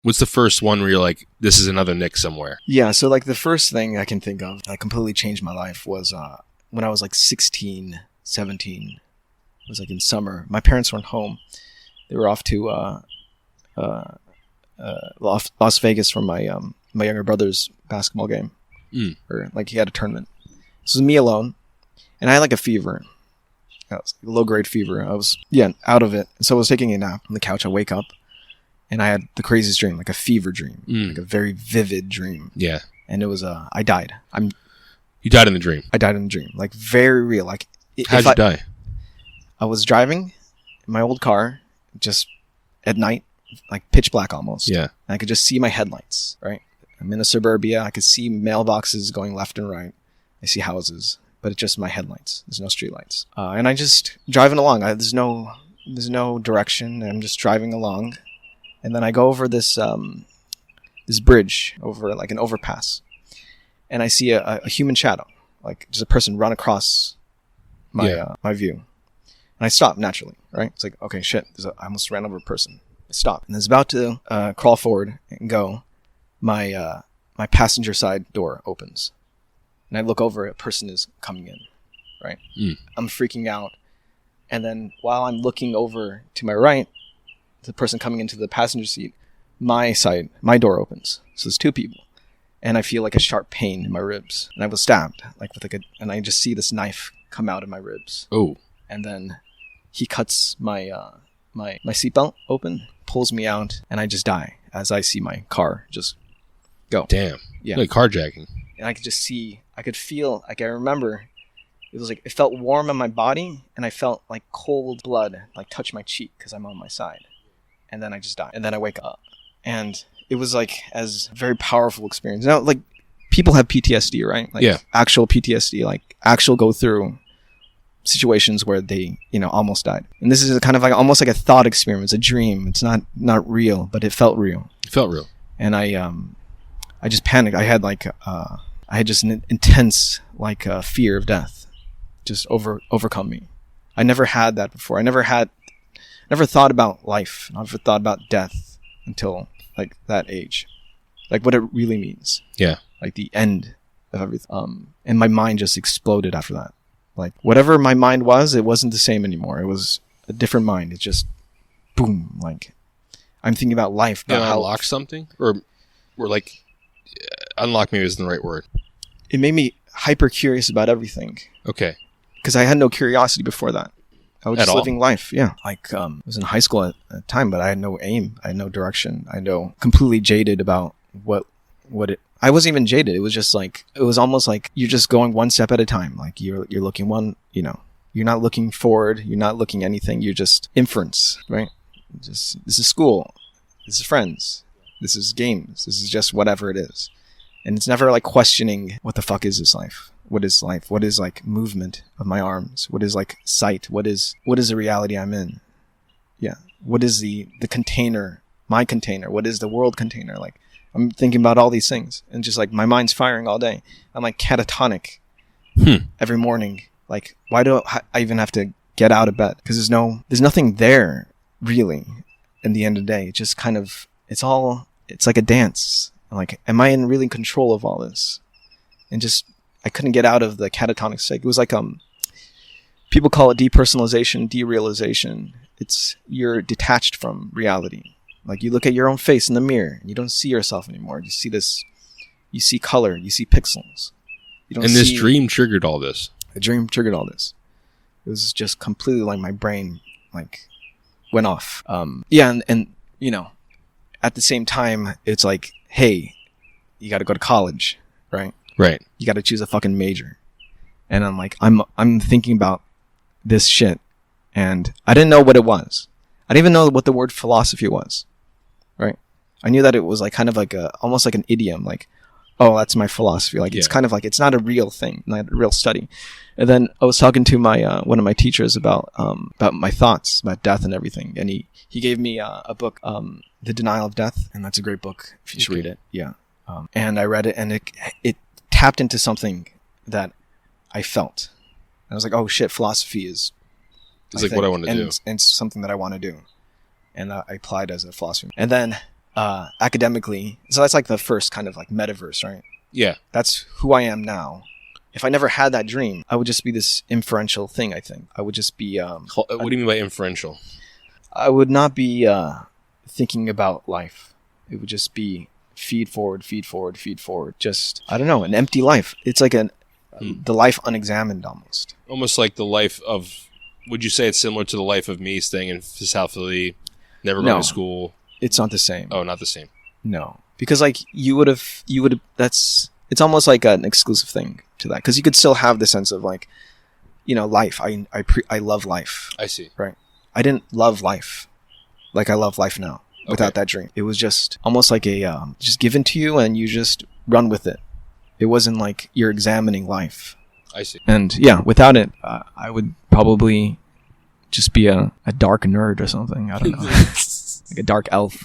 What's the first one where you're like, this is another Nick somewhere? Yeah, so like the first thing I can think of that completely changed my life was when I was like 16, 17. It was like in summer. My parents weren't home. They were off to Las Vegas for my younger brother's basketball game. Or like he had a tournament. This was me alone, and I had like a fever. It was a low-grade fever. I was out of it. So I was taking a nap on the couch. I wake up. And I had the craziest dream, like a fever dream, like a very vivid dream. Yeah. And it was, I died. You died in the dream? I died in the dream. Like, very real. Like, how'd you die? I was driving in my old car, just at night, like pitch black almost. Yeah. And I could just see my headlights, right? I'm in a suburbia. I could see mailboxes going left and right. I see houses, but it's just my headlights. There's no street lights. And I just driving along. There's no direction. I'm just driving along. And then I go over this bridge, over like an overpass, and I see a human shadow, like just a person run across my my view. And I stop naturally, right? It's like, okay, shit, I almost ran over a person. I stop, and it's about to crawl forward and go. My passenger side door opens, and I look over. A person is coming in, right? I'm freaking out, and then while I'm looking over to my right, the person coming into the passenger seat, my door opens. So there's two people. And I feel like a sharp pain in my ribs. And I was stabbed, like with and I just see this knife come out of my ribs. Oh. And then he cuts my seatbelt open, pulls me out, and I just die as I see my car just go. Damn. Yeah. Like carjacking. And I could feel, like I remember, it felt warm on my body, and I felt like cold blood like touch my cheek because I'm on my side. And then I just die. And then I wake up. And it was like a very powerful experience. Now, like, people have PTSD, right? Like, actual PTSD, like, actual go through situations where they, almost died. And this is kind of like, almost like a thought experiment. It's a dream. It's not real, but it felt real. It felt real. And I just panicked. I had just an intense, like, fear of death just overcome me. I never had that before. I never thought about life. I never thought about death until like that age, like what it really means. Yeah. Like the end of everything. And my mind just exploded after that. Like whatever my mind was, it wasn't the same anymore. It was a different mind. It just boom. Like I'm thinking about life. Did it unlock something, or like unlock maybe isn't the right word. It made me hyper curious about everything. Okay. Because I had no curiosity before that. I was just living life, yeah. Like, I was in high school at the time, but I had no aim. I had no direction. I know completely jaded about I wasn't even jaded. It was just like, it was almost like you're just going one step at a time. Like you're looking you're not looking forward. You're not looking anything. You're just inference, right? This is school. This is friends. This is games. This is just whatever it is. And it's never like questioning, what the fuck is this life? What is life? What is like movement of my arms? What is like sight? What is the reality I'm in? Yeah. What is the container, my container? What is the world container? Like I'm thinking about all these things and just like my mind's firing all day. I'm like catatonic every morning. Like why do I even have to get out of bed? Because there's nothing there really in the end of the day. It just kind of, it's like a dance. Like, am I in really control of all this? And just, I couldn't get out of the catatonic state. It was like, people call it depersonalization, derealization. It's, you're detached from reality. Like you look at your own face in the mirror and you don't see yourself anymore. You see color, you see pixels. This dream triggered all this. A dream triggered all this. It was just completely like my brain, like, went off. And at the same time, it's like, hey, you got to go to college, right? Right. You got to choose a fucking major. And I'm like, I'm thinking about this shit. And I didn't know what it was. I didn't even know what the word philosophy was, right? I knew that it was like kind of like almost like an idiom, like, oh, that's my philosophy. Like it's kind of like, it's not a real thing, not a real study. And then I was talking to my one of my teachers about my thoughts about death and everything. And he gave me a book, The Denial of Death. And that's a great book if you should read it. Yeah. And I read it and it tapped into something that I felt. I was like, oh shit, philosophy is like what I want to do. And it's something that I want to do. And I applied as a philosopher. And then academically. So that's like the first kind of like metaverse, right? Yeah. That's who I am now. If I never had that dream, I would just be this inferential thing, I think. I would just be... what do you mean by inferential? I would not be thinking about life. It would just be feed forward, feed forward, feed forward. Just, I don't know, an empty life. It's like the life unexamined almost. Almost like the life of... Would you say it's similar to the life of me staying in South Philly, never going to school? It's not the same. Oh, not the same. No. Because like you would have, it's almost like an exclusive thing to that. Because you could still have the sense of like, life. I love life. I see. Right. I didn't love life like I love life now without that dream. It was just almost like just given to you and you just run with it. It wasn't like you're examining life. I see. And yeah, without it, I would probably just be a dark nerd or something. I don't know. Like a dark elf.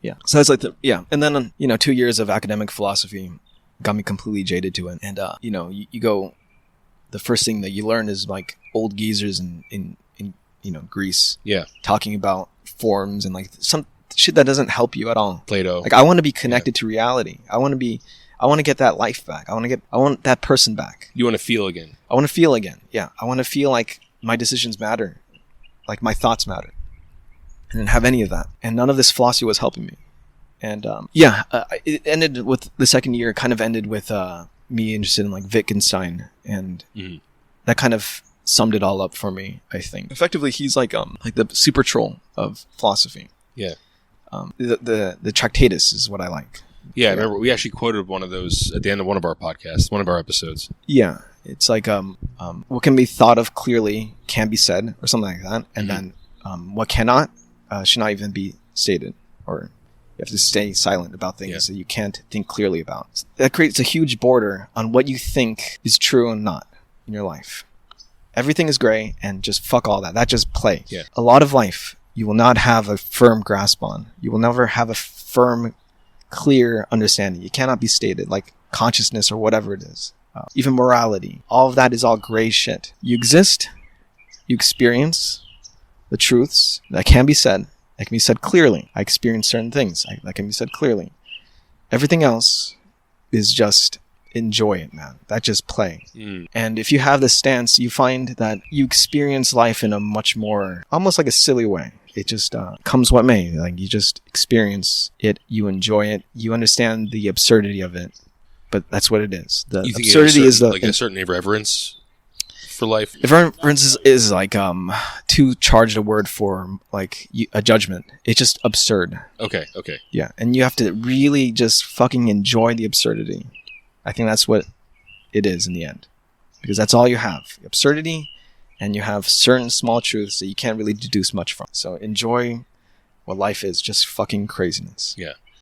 Yeah. So that's like and then 2 years of academic philosophy got me completely jaded to it. And you go, the first thing that you learn is like old geezers in Greece. Yeah. Talking about forms and like some shit that doesn't help you at all. Plato. Like I want to be connected to reality. I want to get that life back. I want that person back. You want to feel again. I want to feel again. Yeah. I want to feel like my decisions matter. Like my thoughts matter. I didn't have any of that. And none of this philosophy was helping me. And it ended with the second year, kind of ended with me interested in like Wittgenstein. And that kind of summed it all up for me, I think. Effectively, he's like the super troll of philosophy. Yeah. The Tractatus is what I like. Yeah, I remember we actually quoted one of those at the end of one of our podcasts, one of our episodes. Yeah. It's like what can be thought of clearly can be said, or something like that. And then what cannot should not even be stated, or you have to stay silent about things that you can't think clearly about. That creates a huge border on what you think is true and not in your life. Everything is gray, and just fuck all that. That's just play. Yeah. A lot of life you will not have a firm grasp on. You will never have a firm, clear understanding. It cannot be stated, like consciousness or whatever it is. Even morality. All of that is all gray shit. You exist, you experience the truths that can be said. That can be said clearly. I experience certain things. That can be said clearly. Everything else is just enjoy it, man. That's just play. And if you have this stance, you find that you experience life in a much more, almost like a silly way. It just comes what may. Like you just experience it. You enjoy it. You understand the absurdity of it. But that's what it is. The absurdity is like a certain irreverence for life. Irreverence is like too charged a word for like a judgment. It's just absurd. Okay. Yeah, and you have to really just fucking enjoy the absurdity. I think that's what it is in the end, because that's all you have: absurdity, and you have certain small truths that you can't really deduce much from. So enjoy what life is, just fucking craziness. Yeah.